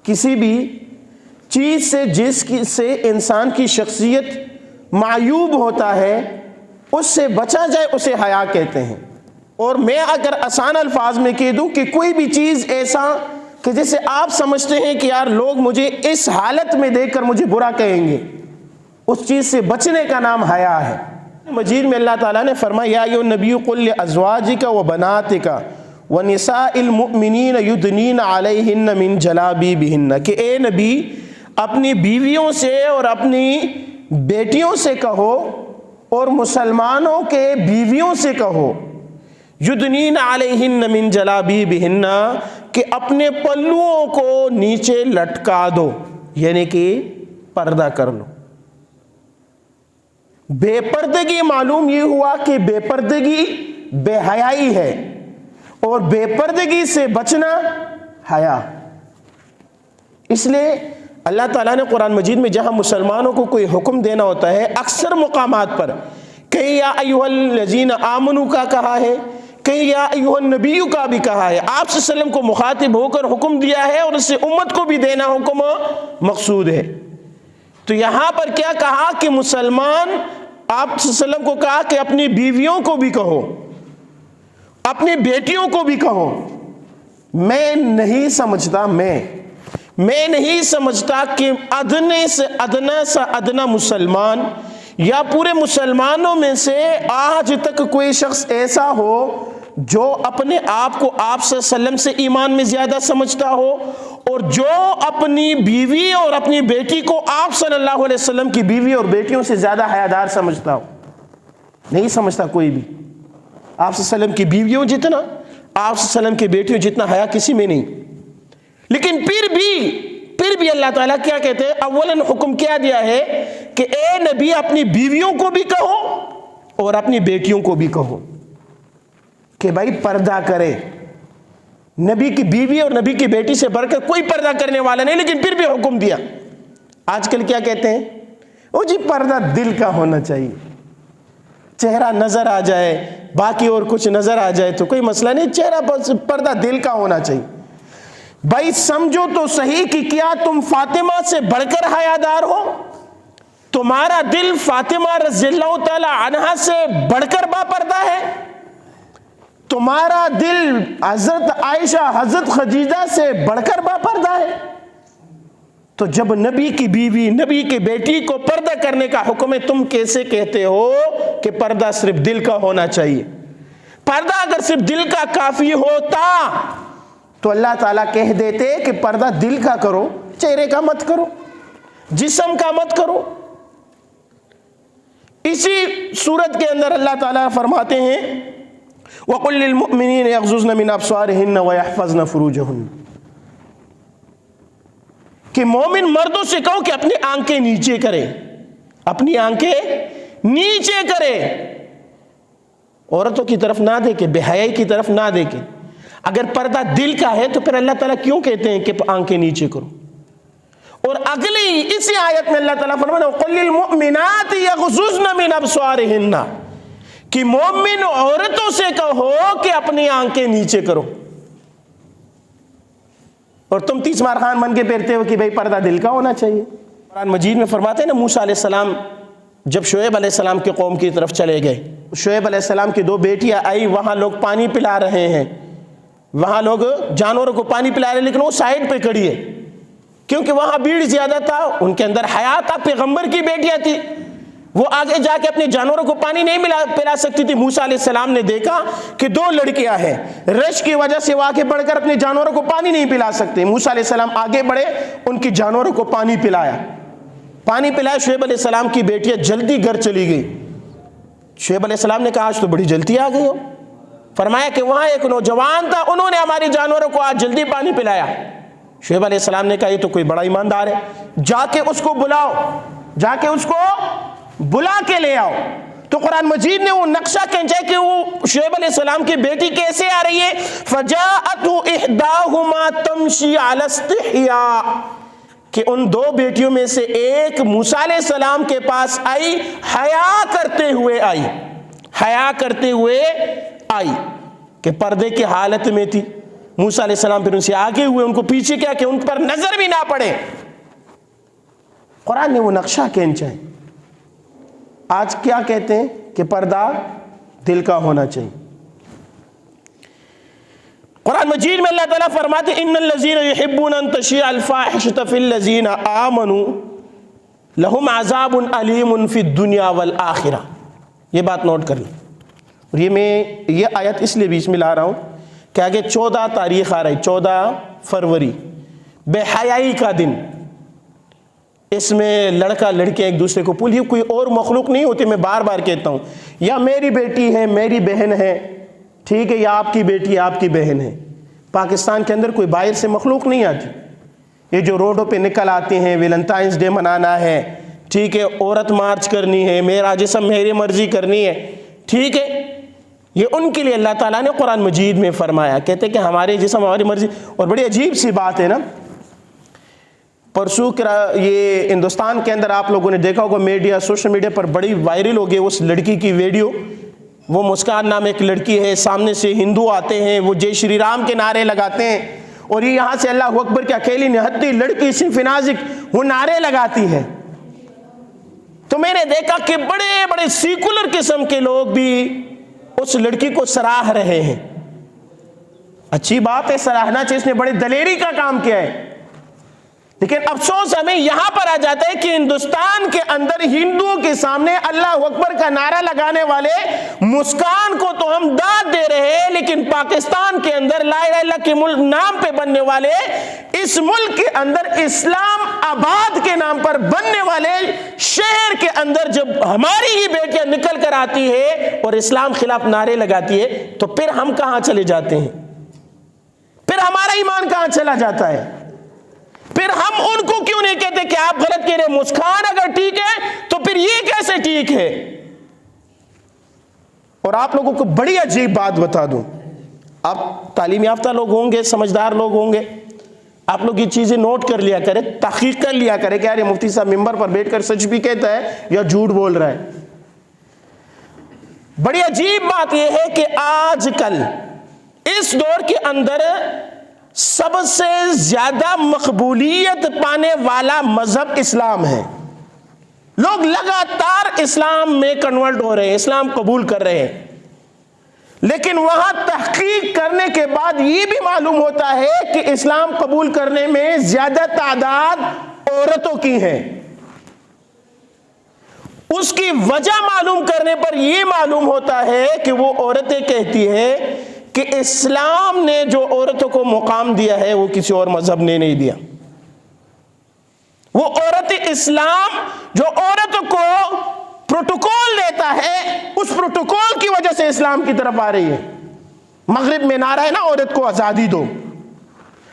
کسی بھی چیز سے جس کی سے انسان کی شخصیت معیوب ہوتا ہے اس سے بچا جائے اسے حیا کہتے ہیں۔ اور میں اگر آسان الفاظ میں کہہ دوں کہ کوئی بھی چیز ایسا کہ جسے آپ سمجھتے ہیں کہ یار لوگ مجھے اس حالت میں دیکھ کر مجھے برا کہیں گے، اس چیز سے بچنے کا نام حیا ہے۔ مجید میں اللہ تعالیٰ نے فرمایا یا ایھا النبی قل لازواجک وبناتک ونساء المؤمنین یدنین علیہن من جلابیبہن، کہ اے نبی اپنی بیویوں سے اور اپنی بیٹیوں سے کہو اور مسلمانوں کے بیویوں سے کہو یدنین علیہن من جلابیبہن، کہ اپنے پلوؤں کو نیچے لٹکا دو، یعنی کہ پردہ کر لو۔ بے پردگی معلوم یہ ہوا کہ بے پردگی بے حیائی ہے، اور بے پردگی سے بچنا حیا۔ اس لیے اللہ تعالیٰ نے قرآن مجید میں جہاں مسلمانوں کو کوئی حکم دینا ہوتا ہے اکثر مقامات پر کہیں یا ایھا الذین آمنوا کا کہا ہے، کہیں یا ایھا النبی کا بھی کہا ہے، آپ صلی اللہ علیہ وسلم کو مخاطب ہو کر حکم دیا ہے اور اس سے امت کو بھی دینا حکم مقصود ہے۔ تو یہاں پر کیا کہا کہ مسلمان، آپ صلی اللہ علیہ وسلم کو کہا کہ اپنی بیویوں کو بھی کہو، اپنی بیٹیوں کو بھی کہو۔ میں نہیں سمجھتا کہ ادنے سے ادنا مسلمان یا پورے مسلمانوں میں سے آج تک کوئی شخص ایسا ہو جو اپنے آپ کو آپ صلی اللہ علیہ وسلم سے ایمان میں زیادہ سمجھتا ہو، اور جو اپنی بیوی اور اپنی بیٹی کو آپ صلی اللہ علیہ وسلم کی بیوی اور بیٹیوں سے زیادہ حیادار سمجھتا ہو۔ نہیں سمجھتا کوئی بھی۔ آپ صلی اللہ علیہ وسلم کی بیویوں جتنا، آپ صلی اللہ علیہ وسلم کی بیٹیوں جتنا حیا کسی میں نہیں۔ لیکن پھر بھی اللہ تعالیٰ کیا کہتے ہیں؟ اولاً حکم کیا دیا ہے کہ اے نبی اپنی بیویوں کو بھی کہو اور اپنی بیٹیوں کو بھی کہو کہ بھائی پردہ کرے۔ نبی کی بیوی اور نبی کی بیٹی سے بڑھ کر کوئی پردہ کرنے والا نہیں، لیکن پھر بھی حکم دیا۔ آج کل کیا کہتے ہیں؟ او جی پردہ دل کا ہونا چاہیے، چہرہ نظر آ جائے باقی اور کچھ نظر آ جائے تو کوئی مسئلہ نہیں، چہرہ پردہ دل کا ہونا چاہیے۔ بھائی سمجھو تو صحیح کہ کیا تم فاطمہ سے بڑھ کر حیادار ہو؟ تمہارا دل فاطمہ رضی اللہ تعالی عنہا سے بڑھ کر با پردہ ہے؟ تمہارا دل حضرت عائشہ حضرت خدیجہ سے بڑھ کر با پردہ ہے؟ تو جب نبی کی بیوی نبی کی بیٹی کو پردہ کرنے کا حکم ہے، تم کیسے کہتے ہو کہ پردہ صرف دل کا ہونا چاہیے؟ پردہ اگر صرف دل کا کافی ہوتا تو اللہ تعالیٰ کہہ دیتے کہ پردہ دل کا کرو، چہرے کا مت کرو، جسم کا مت کرو۔ اسی صورت کے اندر اللہ تعالیٰ فرماتے ہیں وَقُلْ لِلْمُؤْمِنِينَ يَغْضُضْنَ مِنْ أَبْصَارِهِنَّ وَيَحْفَظْنَ فُرُوجَهُنَّ، کہ مومن مردوں سے کہو کہ اپنی آنکھیں نیچے کرے، اپنی آنکھیں نیچے کرے، عورتوں کی طرف نہ دیکھے، بے حیائی کی طرف نہ دیکھے۔ اگر پردہ دل کا ہے تو پھر اللہ تعالیٰ کیوں کہتے ہیں کہ آنکھیں نیچے کرو؟ اور اگلی اسی آیت میں اللہ تعالیٰ فرماتے ہیں قُلْ لِلْمُؤْمِنَاتِ يَغْضُضْنَ مِنْ أَبْصَارِهِنَّ، کہ مومن عورتوں سے کہو کہ اپنی آنکھیں نیچے کرو، اور تم تیس مار خان بن کے پھرتے ہو کہ بھئی پردہ دل کا ہونا چاہیے۔ قرآن مجید میں فرماتے ہیں نا موسیٰ علیہ السلام جب شعیب علیہ السلام کے قوم کی طرف چلے گئے، شعیب علیہ السلام کی دو بیٹیاں آئی، وہاں لوگ پانی پلا رہے ہیں، وہاں لوگ جانوروں کو پانی پلا رہے ہیں، لیکن وہ سائڈ پہ کھڑی ہے کیونکہ وہاں بھیڑ زیادہ تھا، ان کے اندر حیا تھا، پیغمبر کی بیٹیاں تھی، وہ آگے جا کے اپنے جانوروں کو پانی نہیں پلا سکتی تھی۔ موسیٰ علیہ السلام نے دیکھا کہ دو لڑکیاں ہیں، رش کی وجہ سے وہ آگے بڑھ کر اپنے جانوروں کو پانی نہیں پلا سکتے۔ موسیٰ علیہ السلام آگے بڑھے، ان کی جانوروں کو پانی پلایا۔ شعیب علیہ السلام کی بیٹیاں جلدی گھر چلی گئی۔ شعیب علیہ السلام نے کہا آج تو بڑی جلدی آ گئی ہو۔ فرمایا کہ وہاں ایک نوجوان تھا، انہوں نے ہماری جانوروں کو آج جلدی پانی پلایا۔ شعیب علیہ السلام نے کہا یہ تو کوئی بڑا ایماندار ہے، جا کے اس کو بلاؤ، جا کے اس کو بلا کے لے آؤ۔ تو قرآن مجید نے وہ نقشہ کھینچا کہ وہ شعیب علیہ السلام کی بیٹی کیسے آ رہی ہے، فَجَاءَتْهُ إِحْدَاهُمَا تَمْشِي عَلَى اسْتِحْيَاءٍ، کہ ان دو بیٹیوں میں سے ایک موسیٰ علیہ السلام کے پاس آئی، حیا کرتے ہوئے آئی، حیا کرتے ہوئے آئی، کہ پردے کی حالت میں تھی، موسیٰ علیہ السلام پھر ان سے آگے ہوئے, ان کو پیچھے کیا کہ ان پر نظر بھی نہ پڑے. قرآن نے وہ نقشہ کھینچا ہے. آج کیا کہتے ہیں کہ پردہ دل کا ہونا چاہیے. قرآن مجید میں اللہ تعالیٰ فرماتے ان الذین یحبون ان تشیع الفاحشۃ فی الذین آمنوا لہم عذاب علیم فی الدنیا والآخرہ. یہ بات نوٹ کر لیں. اور یہ آیت اس لیے بیچ میں لا رہا ہوں کہ آگے 14 تاریخ آ رہی, 14 فروری, بے حیائی کا دن. اس میں لڑکا لڑکیاں ایک دوسرے کو یہ کوئی اور مخلوق نہیں ہوتی. میں بار بار کہتا ہوں, یا میری بیٹی ہے, میری بہن ہے, ٹھیک ہے, یا آپ کی بیٹی آپ کی بہن ہے. پاکستان کے اندر کوئی باہر سے مخلوق نہیں آتی. یہ جو روڈوں پہ نکل آتے ہیں, ویلنٹائنس ڈے منانا ہے, ٹھیک ہے, عورت مارچ کرنی ہے, میرا جسم میری مرضی کرنی ہے, ٹھیک ہے, یہ ان کے لیے اللہ تعالیٰ نے قرآن مجید میں فرمایا. کہتے کہ ہمارے جسم ہماری مرضی. اور بڑی عجیب سی بات ہے نا, پرسوں یہ ہندوستان کے اندر آپ لوگوں نے دیکھا ہوگا, میڈیا سوشل میڈیا پر بڑی وائرل ہو گئی اس لڑکی کی ویڈیو. وہ مسکان نام ایک لڑکی ہے, سامنے سے ہندو آتے ہیں, وہ جے شری رام کے نعرے لگاتے ہیں, اور یہ یہاں سے اللہ اکبر کی اکیلی نہتی لڑکی صنف نازک وہ نعرے لگاتی ہے. تو میں نے دیکھا کہ بڑے بڑے سیکولر قسم کے لوگ بھی اس لڑکی کو سراہ رہے ہیں. اچھی بات ہے, سراہنا چاہیے, اس نے بڑی دلیری کا کام کیا ہے. لیکن افسوس ہمیں یہاں پر آ جاتا ہے کہ ہندوستان کے اندر ہندوؤں کے سامنے اللہ اکبر کا نعرہ لگانے والے مسکان کو تو ہم داد دے رہے ہیں, لیکن پاکستان کے اندر لا الہ الا اللہ کے نام پہ بننے والے, اس ملک کے اندر اسلام آباد کے نام پر بننے والے شہر کے اندر جب ہماری ہی بیٹیاں نکل کر آتی ہے اور اسلام خلاف نعرے لگاتی ہے, تو پھر ہم کہاں چلے جاتے ہیں؟ پھر ہمارا ایمان کہاں چلا جاتا ہے؟ پھر ہم ان کو کیوں نہیں کہتے کہ آپ غلط کہہ رہے, مسکان اگر ٹھیک ہے تو پھر یہ کیسے ٹھیک ہے؟ اور آپ لوگوں کو بڑی عجیب بات بتا دوں, آپ تعلیم یافتہ لوگ ہوں گے, سمجھدار لوگ ہوں گے, آپ لوگ یہ چیزیں نوٹ کر لیا کریں, تحقیق کر لیا کریں کہ یار یہ مفتی صاحب ممبر پر بیٹھ کر سچ بھی کہتا ہے یا جھوٹ بول رہا ہے. بڑی عجیب بات یہ ہے کہ آج کل اس دور کے اندر سب سے زیادہ مقبولیت پانے والا مذہب اسلام ہے. لوگ لگاتار اسلام میں کنورٹ ہو رہے ہیں, اسلام قبول کر رہے ہیں, لیکن وہاں تحقیق کرنے کے بعد یہ بھی معلوم ہوتا ہے کہ اسلام قبول کرنے میں زیادہ تعداد عورتوں کی ہے. اس کی وجہ معلوم کرنے پر یہ معلوم ہوتا ہے کہ وہ عورتیں کہتی ہیں کہ اسلام نے جو عورتوں کو مقام دیا ہے وہ کسی اور مذہب نے نہیں دیا. وہ عورت اسلام جو عورتوں کو پروٹوکول دیتا ہے, اس پروٹوکول کی وجہ سے اسلام کی طرف آ رہی ہے. مغرب میں نعرہ ہے نا, عورت کو آزادی دو.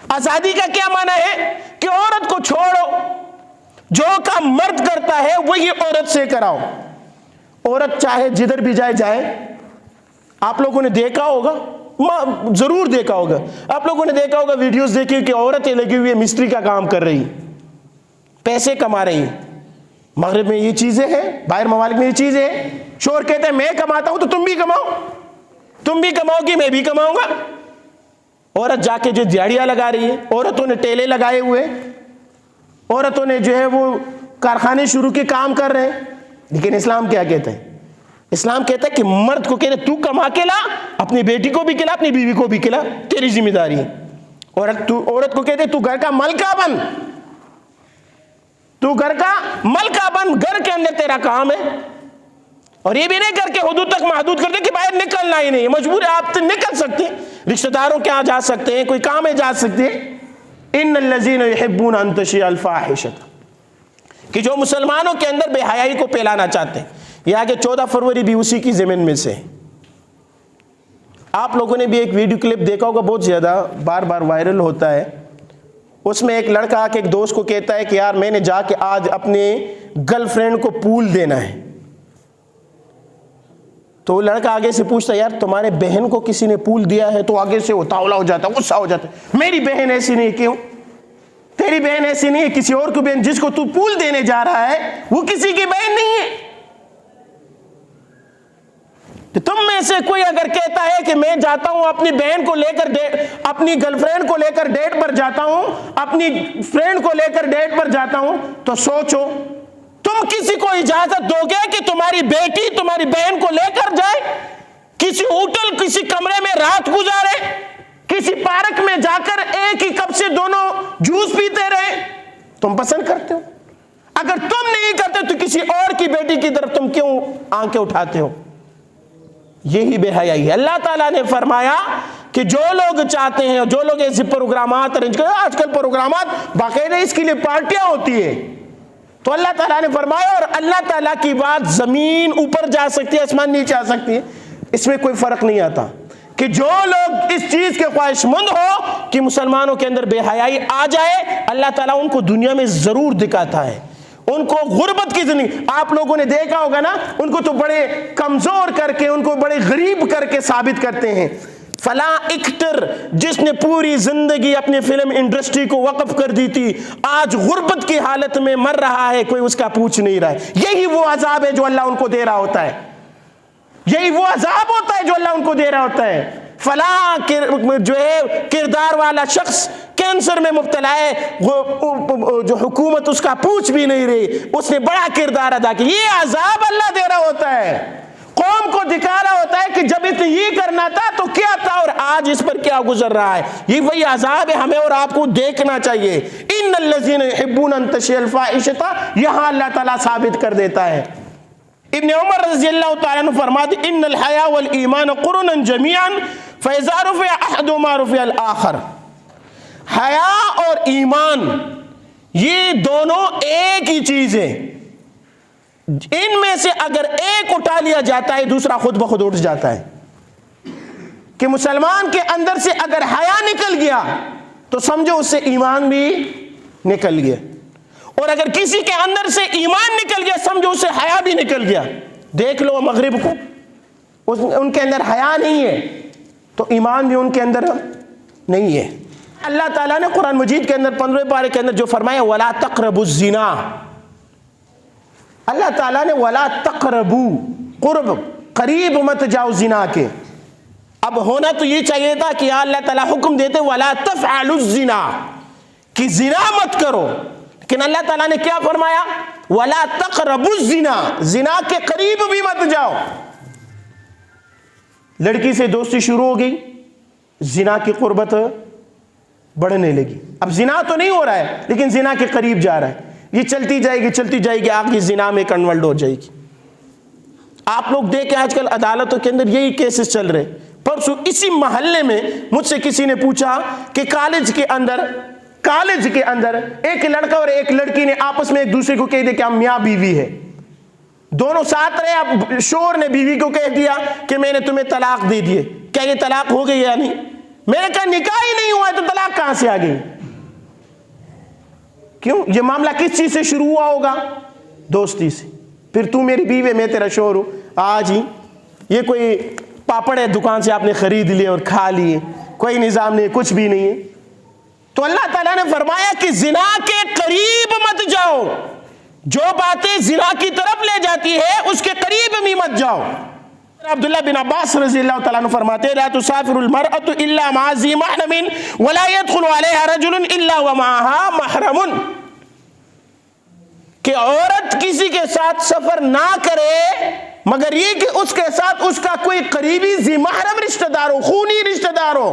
آزادی کا کیا معنی ہے کہ عورت کو چھوڑو, جو کام مرد کرتا ہے وہی عورت سے کراؤ. عورت چاہے جدھر بھی جائے جائے. آپ لوگوں نے دیکھا ہوگا, ضرور دیکھا ہوگا, آپ لوگوں نے دیکھا ہوگا ویڈیوز دیکھی کہ عورتیں لگی ہوئی مستری کا کام کر رہی, پیسے کما رہی. مغرب میں یہ چیزیں ہیں, باہر ممالک میں یہ چیزیں ہیں. شوہر کہتے ہیں میں کماتا ہوں تو تم بھی کماؤ, تم بھی کماؤ گی میں بھی کماؤں گا. عورت جا کے جو دیہڑیاں لگا رہی ہے, عورتوں نے ٹیلے لگائے ہوئے, عورتوں نے جو ہے وہ کارخانے شروع کے کام کر رہے ہیں. لیکن اسلام کیا کہتا ہے؟ اسلام کہتا ہے کہ مرد کو کہتے تو کما کے لا, اپنی بیٹی کو بھی کھلا, اپنی بیوی کو بھی کھلا, تیری ذمہ داری ہے. عورت کو کہتے تو گھر کا ملکہ بن, تو گھر کا ملکہ بن, گھر کے اندر تیرا کام ہے. اور یہ بھی نہیں کر کے حدود تک محدود کر دے کہ باہر نکلنا ہی نہیں, مجبور ہے آپ نکل سکتے ہیں, رشتہ داروں کے یہاں جا سکتے ہیں, کوئی کام ہے جا سکتے ہیں. ان الذین یحبون ان تشیع الفاحشۃ, کہ جو مسلمانوں کے اندر بے حیائی کو پھیلانا چاہتے ہیں. یہ آگے 14 فروری بھی اسی کی ضمن میں سے. آپ لوگوں نے بھی ایک ویڈیو کلپ دیکھا ہوگا, بہت زیادہ بار بار وائرل ہوتا ہے. اس میں ایک لڑکا آ کے ایک دوست کو کہتا ہے کہ یار میں نے جا کے آج اپنے گرل فرینڈ کو پول دینا ہے. تو وہ لڑکا آگے سے پوچھتا ہے یار تمہارے بہن کو کسی نے پول دیا ہے؟ تو آگے سے وہ تاولا ہو جاتا ہے, غصہ ہو جاتا ہے, میری بہن ایسی نہیں. کیوں تیری بہن ایسی نہیں ہے, کسی اور کی بہن جس کو تو پول دینے جا رہا ہے وہ کسی کی بہن نہیں ہے. کہ تم میں سے کوئی اگر کہتا ہے کہ میں جاتا ہوں اپنی بہن کو لے کر اپنی گرل فرینڈ کو لے کر ڈیٹ پر جاتا ہوں، اپنی فرینڈ کو لے کر ڈیٹ پر جاتا ہوں، تو سوچو تم کسی کو اجازت دو گے کہ تمہاری بیٹی تمہاری بہن کو لے کر جائے کسی ہوٹل کسی کمرے میں رات گزارے، کسی پارک میں جا کر ایک ہی کپ سے دونوں جوس پیتے رہے؟ تم پسند کرتے ہو؟ اگر تم نہیں کرتے تو کسی اور کی بیٹی کی طرف تم کیوں آنکھیں اٹھاتے ہو؟ یہی بے حیائی ہے۔ اللہ تعالیٰ نے فرمایا کہ جو لوگ چاہتے ہیں، جو لوگ ایسے پروگرامات ارینج کریں، آج کل پروگرامات باقاعدہ اس کے لیے پارٹیاں ہوتی ہیں، تو اللہ تعالیٰ نے فرمایا، اور اللہ تعالیٰ کی بات زمین اوپر جا سکتی ہے، آسمان نیچے آ سکتی ہے، اس میں کوئی فرق نہیں آتا، کہ جو لوگ اس چیز کے خواہش مند ہو کہ مسلمانوں کے اندر بے حیائی آ جائے، اللہ تعالیٰ ان کو دنیا میں ضرور دکھاتا ہے، ان کو غربت کی زندگی۔ آپ لوگوں نے دیکھا ہوگا نا، ان کو تو بڑے کمزور کر کے، ان کو بڑے غریب کر کے ثابت کرتے ہیں۔ فلاں ایکٹر جس نے پوری زندگی اپنی فلم انڈسٹری کو وقف کر دی تھی، آج غربت کی حالت میں مر رہا ہے، کوئی اس کا پوچھ نہیں رہا ہے۔ یہی وہ عذاب ہے جو اللہ ان کو دے رہا ہوتا ہے، یہی وہ عذاب ہوتا ہے جو اللہ ان کو دے رہا ہوتا ہے۔ فلاں جو ہے کردار والا شخص کینسر میں مبتلا ہے، جو حکومت اس کا پوچھ بھی نہیں رہی، اس نے بڑا کردار ادا کیا، یہ عذاب اللہ دے رہا ہوتا ہے، قوم کو دکھا رہا ہوتا ہے کہ جب اتنے یہ کرنا تھا تو کیا تھا اور آج اس پر کیا گزر رہا ہے۔ یہ وہی عذاب ہے، ہمیں اور آپ کو دیکھنا چاہیے۔ ان الذین یحبون ان تشیع الفاحشۃ، یہاں اللہ تعالیٰ ثابت کر دیتا ہے۔ ابن عمر رضی اللہ تعالیٰ عنہ فرماتے ان الحیاء والایمان قرنا جمیعا فاذا رفع احدهما رفع الاخر۔ حیا اور ایمان یہ دونوں ایک ہی چیز ہے، ان میں سے اگر ایک اٹھا لیا جاتا ہے دوسرا خود بخود اٹھ جاتا ہے، کہ مسلمان کے اندر سے اگر حیا نکل گیا تو سمجھو اس سے ایمان بھی نکل گیا، اور اگر کسی کے اندر سے ایمان نکل گیا سمجھو اس سے حیا بھی نکل گیا۔ دیکھ لو مغرب کو، ان کے اندر حیا نہیں ہے تو ایمان بھی ان کے اندر نہیں ہے۔ اللہ تعالیٰ نے قرآن مجید کے اندر 15 پارے کے اندر جو فرمایا وَلَا تَقْرَبُوا الزِّنَا، اللہ تعالیٰ نے وَلَا تَقْرَبُوا، قرب قریب مت جاؤ زنا کے۔ اب ہونا تو یہ چاہیے تھا کہ اللہ تعالیٰ حکم دیتے وَلَا تَفْعَلُوا الزِّنَا، کہ زنا مت کرو، لیکن اللہ تعالیٰ نے کیا فرمایا وَلَا تَقْرَبُوا الزِّنَا، زنا کے قریب بھی مت جاؤ۔ لڑکی سے دوستی شروع ہو گئی، زنا کی قربت بڑھنے لگی، اب زنا تو نہیں ہو رہا ہے لیکن زنا کے قریب جا رہا ہے، یہ چلتی جائے گی آگے زنا میں کنورٹ ہو جائے گی۔ آپ لوگ دیکھیں آج کل عدالتوں کے اندر یہی کیسز چل رہے۔ پرسوں اسی محلے میں مجھ سے کسی نے پوچھا کہ کالج کے اندر ایک لڑکا اور ایک لڑکی نے آپس میں ایک دوسرے کو کہہ دیا کہ ہم میاں بیوی ہے، دونوں ساتھ رہے، اب شوہر نے بیوی کو کہہ دیا کہ میں نے تمہیں طلاق دے دیے، کیا یہ طلاق ہو گئی یا نہیں؟ میں نے کہا نکاح ہی نہیں ہوا ہے تو طلاق کہاں سے آ گئی؟ کیوں؟ یہ معاملہ کس چیز سے شروع ہوا ہوگا؟ دوستی سے۔ پھر تو میری بیوی ہے میں تیرا شوہر ہوں، آج ہی یہ کوئی پاپڑ ہے دکان سے آپ نے خرید لیے اور کھا لیے، کوئی نظام نہیں، کچھ بھی نہیں ہے۔ تو اللہ تعالیٰ نے فرمایا کہ زنا کے قریب مت جاؤ، جو باتیں زنا کی طرف لے جاتی ہے اس کے قریب بھی مت جاؤ۔ عبداللہ بن عباس رضی اللہ تعالیٰ عنہ فرماتے لا تسافر المرأة الا مع ذی محرم ولا يدخل علیہا رجل الا ومعها محرم، کہ عورت کسی کے ساتھ سفر نہ کرے مگر یہ کہ اس کے ساتھ اس کا کوئی قریبی ذی محرم رشتہ دار ہو، خونی رشتہ دار ہو،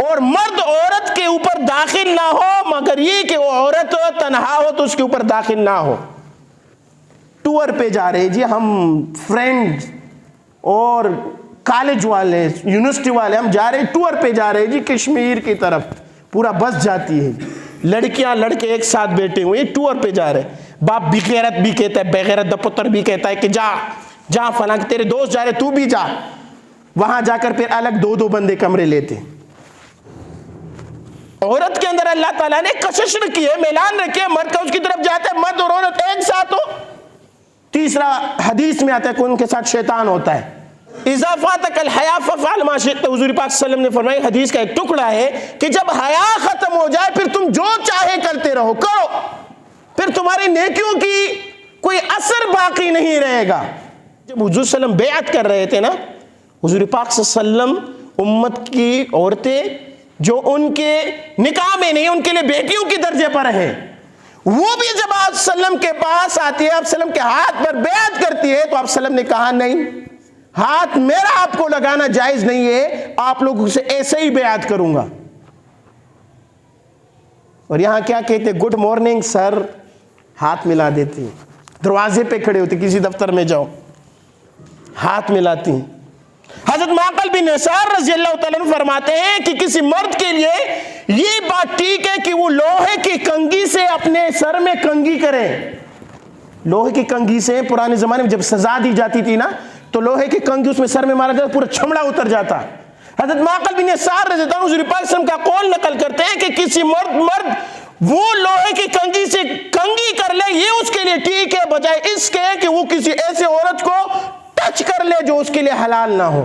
اور مرد عورت کے اوپر داخل نہ ہو مگر یہ کہ وہ عورت تنہا ہو تو اس کے اوپر داخل نہ ہو۔ ٹور پہ جا رہے جی ہم فرینڈ اور کالج والے یونیورسٹی والے، ہم جا رہے ٹور پہ جا رہے جی کشمیر کی طرف، پورا بس جاتی ہے، لڑکیاں لڑکے ایک ساتھ بیٹھے ہوئے ٹور پہ جا رہے، باپ بھی غیرت بھی کہتا ہے، بغیرت دا پتر بھی کہتا ہے کہ جا فلاں تیرے دوست جا رہے تو بھی جا، وہاں جا کر پھر الگ دو بندے کمرے لیتے۔ عورت کے اندر اللہ تعالیٰ نے کشش رکھی ہے، میلان رکھی ہے، مرد کا اس کی طرف جاتا ہے، مرد اور عورت ایک ساتھ ہو۔ تیسرا حدیث میں آتا ہے کہ ان کے ساتھ شیطان ہوتا ہے۔ اذا فاتک الحیا ففعل ما شئت، حضور پاک صلی اللہ علیہ وسلم نے فرمایا، حدیث کا ایک ٹکڑا ہے کہ جب حیا ختم ہو جائے پھر تم جو چاہے کرتے رہو، کرو، پھر تمہاری نیکیوں کی کوئی اثر باقی نہیں رہے گا۔ جب حضور صلی اللہ علیہ وسلم بیعت کر رہے تھے نا، حضور پاک صلی اللہ علیہ وسلم امت کی عورتیں جو ان کے نکاح میں نہیں، ان کے لیے بیٹیوں کی درجے پر ہیں، وہ بھی جب آپ صلی اللہ علیہ وسلم کے پاس آتی ہے، آپ صلی اللہ علیہ وسلم کے ہاتھ پر بیعت کرتی ہے، تو آپ صلی اللہ علیہ وسلم نے کہا نہیں، ہاتھ میرا آپ کو لگانا جائز نہیں ہے، آپ لوگوں سے ایسے ہی بیعت کروں گا۔ اور یہاں کیا کہتے، گڈ مارننگ سر، ہاتھ ملا دیتی، دروازے پہ کھڑے ہوتے، کسی دفتر میں جاؤ ہاتھ ملاتی۔ حضرت معقل بن یسار رضی اللہ تعالیٰ عنہ فرماتے ہیں کہ کسی مرد کے لیے یہ بات ٹھیک ہے کہ وہ لوہے کی کنگھی سے اپنے سر میں کنگھی کرے۔ لوہے کی کنگھی سے پرانے زمانے میں جب سزا دی جاتی تھی نا، تو لوہے کی کنگھی اس میں سر میں مارا جاتا، پورا چمڑا اتر جاتا۔ حضرت معقل بن یسار رضی اللہ عنہ حضور پاک صلی اللہ علیہ وسلم کا قول نقل کرتے ہیں کہ کسی مرد وہ لوہے کی کنگھی سے کنگھی کر لے، یہ اس کے لیے ٹھیک ہے، بجائے اس کے کہ وہ کسی ایسے عورت کو ٹچ کر لے جو اس کے لیے حلال نہ ہو۔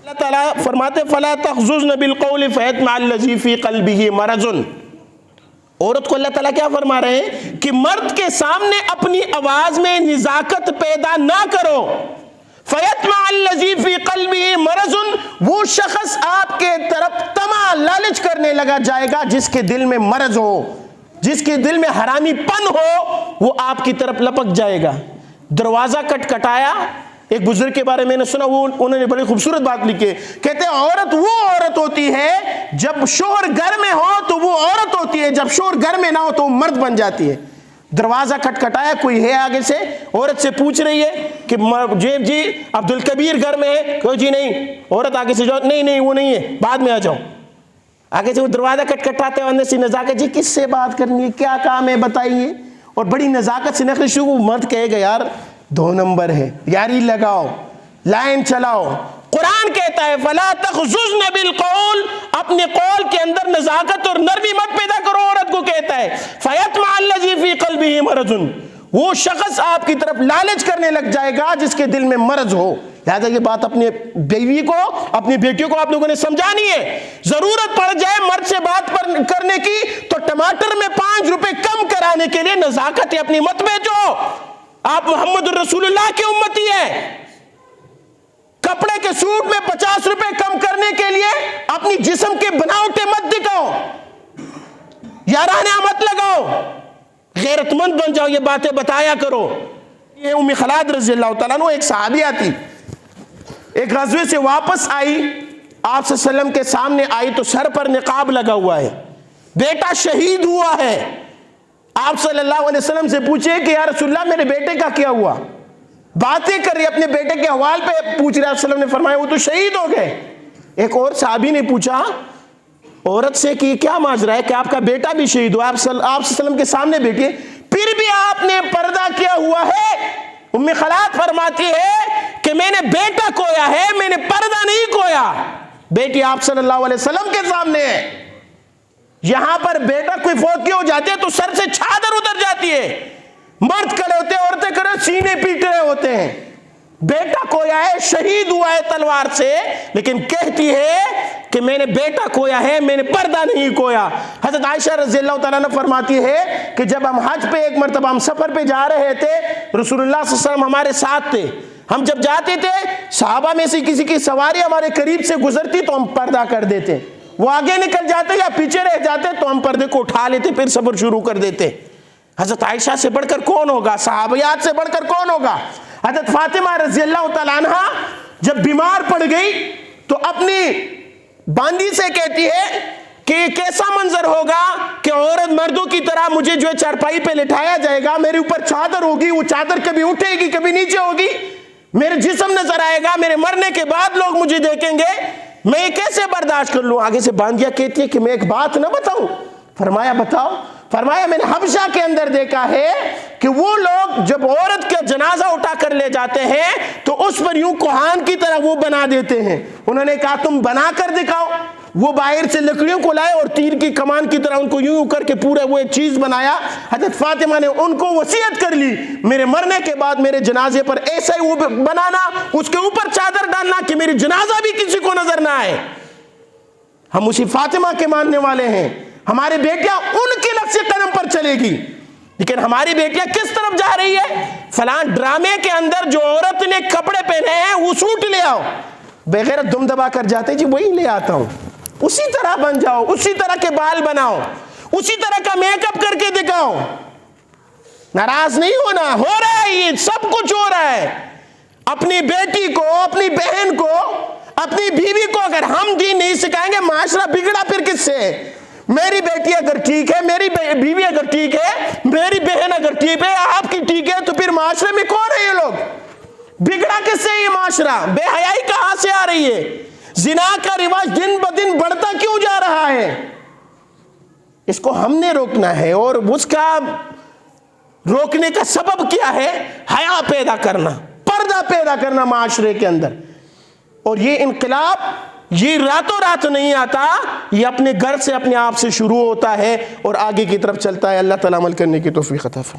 اللہ تعالیٰ فرماتے فَلَا تَخْزُزْنَ بِالْقَوْلِ فَيَطْمَعَ الَّذِي فِي قَلْبِهِ مَرَضٌ۔ عورت کو اللہ تعالیٰ کیا فرما رہے ہیں کہ مرد کے سامنے اپنی آواز میں نزاکت پیدا نہ کرو۔ فَيَطْمَعَ الَّذِي فِي قَلْبِهِ مَرَضٌ، وہ شخص آپ کے طرف طمع لالچ کرنے لگا جائے گا جس کے دل میں مرض ہو، جس کے دل میں حرامی پن ہو، وہ آپ کی طرف لپک جائے گا۔ دروازہ کٹکھٹایا، ایک بزرگ کے بارے میں نے سنا، وہ انہوں نے بڑی خوبصورت بات لکھی، کہتے ہیں عورت وہ عورت ہوتی ہے جب شوہر گھر میں ہو تو وہ عورت ہوتی ہے، جب شوہر گھر میں نہ ہو تو وہ مرد بن جاتی ہے۔ دروازہ کھٹکھٹایا، کوئی ہے آگے سے، عورت سے پوچھ رہی ہے کہ جی عبد الکبیر گھر میں ہے، کوئی جی نہیں، عورت آگے سے جاؤ، نہیں وہ نہیں ہے، بعد میں آ جاؤ۔ آگے سے وہ دروازہ کھٹکھٹاتے ہیں، اندر سے نزاکت، جی کس سے بات کرنی ہے، کیا کام ہے بتائیے، اور بڑی نزاکت سے نقل شروع، مرد کہے گا یار 2 نمبر ہے، یاری لگاؤ، لائن چلاؤ۔ قرآن کہتا ہے فَلَا تَخْزُزْنَ بِالْقَوْلِ، اپنے قول کے اندر نزاکت اور نرمی مت پیدا کرو، عورت کو کہتا ہے فَيَطْمَعَ الَّذِي فِي قَلْبِهِ مَرَضٌ، وہ شخص آپ کی طرف لالچ کرنے لگ جائے گا جس کے دل میں مرض ہو۔ لہٰذا یہ بات اپنے بیوی کو، اپنی بیٹیوں کو آپ لوگوں نے سمجھانی ہے۔ ضرورت پڑ جائے مرد سے بات کرنے کی تو ٹماٹر میں 5 روپے کم کرانے کے لیے نزاکت اپنی مت بیچو۔ آپ محمد الرسول اللہ کی امتی ہے، کپڑے کے سوٹ میں 50 روپے کم کرنے کے لیے اپنی جسم کے بناوٹیں مت دکھاؤ، یارانہ مت لگاؤ، غیرت مند بن جاؤ، یہ باتیں بتایا کرو۔ یہ ام خلاد رضی اللہ تعالیٰ عنہ ایک صحابیہ تھی، ایک غزوے سے واپس آئی، آپ صلی اللہ علیہ وسلم کے سامنے آئی تو سر پر نقاب لگا ہوا ہے، بیٹا شہید ہوا ہے۔ آپ صلی اللہ علیہ وسلم سے پوچھے کہ یا رسول اللہ میرے بیٹے کا کیا ہوا، باتیں کر رہی، اپنے بیٹے کے حوال پہ پوچھ رہے، آپ صلی اللہ علیہ وسلم نے فرمایا وہ تو شہید ہو گئے۔ ایک اور صحابی نے پوچھا عورت سے کہ کیا ماجرا ہے کہ آپ کا بیٹا بھی شہید ہوا، آپ صلی اللہ علیہ وسلم کے سامنے بیٹھے، پھر بھی آپ نے پردہ کیا ہوا ہے۔ ام خلاد فرماتی ہے کہ میں نے بیٹا کھویا ہے، میں نے پردہ نہیں کھویا۔ بیٹی آپ صلی اللہ علیہ وسلم کے سامنے ہے، یہاں پر بیٹا کوئی فوت ہو جاتے تو سر سے چادر اتر جاتی ہے، مرد کھڑے ہوتے ہیں، عورتیں کھڑے سینے پیٹ رہے ہوتے ہیں۔ بیٹا کھویا ہے، شہید ہوا ہے تلوار سے، لیکن کہتی ہے کہ میں نے بیٹا کھویا ہے، میں نے پردہ نہیں کھویا۔ حضرت عائشہ رضی اللہ تعالیٰ عنہ فرماتی ہے کہ جب ہم حج پہ ایک مرتبہ ہم سفر پہ جا رہے تھے، رسول اللہ صلی اللہ علیہ وسلم ہمارے ساتھ تھے، ہم جب جاتے تھے صحابہ میں سے کسی کی سواری ہمارے قریب سے گزرتی تو ہم پردہ کر دیتے، وہ آگے نکل جاتے یا پیچھے رہ جاتے تو ہم پردے کو اٹھا لیتے، پھر سفر شروع کر دیتے۔ حضرت عائشہ سے بڑھ کر کون ہوگا، صحابیات سے بڑھ کر کون ہوگا؟ حضرت فاطمہ رضی اللہ تعالیٰ عنہ جب بیمار پڑ گئی تو اپنی باندی سے کہتی ہے کہ یہ کیسا منظر ہوگا کہ عورت مردوں کی طرح مجھے جو ہے چارپائی پہ لٹایا جائے گا، میرے اوپر چادر ہوگی، وہ چادر کبھی اٹھے گی کبھی نیچے ہوگی، میرے جسم نظر آئے گا، میرے مرنے کے بعد لوگ مجھے دیکھیں گے، میں یہ کیسے برداشت کر لوں؟ آگے سے باندیا کہتی ہے کہ میں ایک بات نہ بتاؤں؟ فرمایا بتاؤ۔ فرمایا میں نے حبشہ کے اندر دیکھا ہے کہ وہ لوگ جب عورت کا جنازہ اٹھا کر لے جاتے ہیں تو اس پر یوں کوہان کی طرح وہ بنا دیتے ہیں۔ انہوں نے کہا تم بنا کر دکھاؤ۔ وہ باہر سے لکڑیوں کو لائے اور تیر کی کمان کی طرح ان کو یوں کر کے پورا وہ ایک چیز بنایا۔ حضرت فاطمہ نے ان کو وصیت کر لی میرے مرنے کے بعد میرے جنازے پر ایسا ہی وہ بنانا، اس کے اوپر چادر ڈالنا کہ میری جنازہ بھی کسی کو نظر نہ آئے۔ ہم اسی فاطمہ کے ماننے والے ہیں، ہماری بیٹیاں ان کے نقش قدم پر چلے گی، لیکن ہماری بیٹیاں کس طرف جا رہی ہے؟ فلاں ڈرامے کے اندر جو عورت نے کپڑے پہنے ہیں وہ سوٹ لے آؤ، بغیر دم دبا کر جاتے جی وہی لے آتا ہوں، اسی طرح بن جاؤ، اسی طرح کے بال بناؤ، اسی طرح کا میک اپ کر کے دکھاؤ، ناراض نہیں ہونا، ہو رہا ہے یہ سب کچھ ہو رہا ہے۔ اپنی بیٹی کو، اپنی بہن کو، اپنی بیوی کو اگر ہم دین نہیں سکھائیں گے، معاشرہ بگڑا پھر کس سے؟ میری بیٹی اگر ٹھیک ہے، میری بیوی اگر ٹھیک ہے، میری بہن اگر ٹھیک ہے، آپ کی ٹھیک ہے، تو پھر معاشرے میں کون ہے یہ لوگ؟ بگڑا کس سے یہ معاشرہ؟ بے حیائی کہاں سے آ رہی ہے؟ زنا کا رواج دن بدن بڑھتا کیوں جا رہا ہے؟ اس کو ہم نے روکنا ہے، اور اس کا روکنے کا سبب کیا ہے؟ حیا پیدا کرنا، پردہ پیدا کرنا معاشرے کے اندر۔ اور یہ انقلاب یہ راتوں رات نہیں آتا، یہ اپنے گھر سے، اپنے آپ سے شروع ہوتا ہے اور آگے کی طرف چلتا ہے۔ اللہ تعالیٰ عمل کرنے کی توفیق عطا فرمائے۔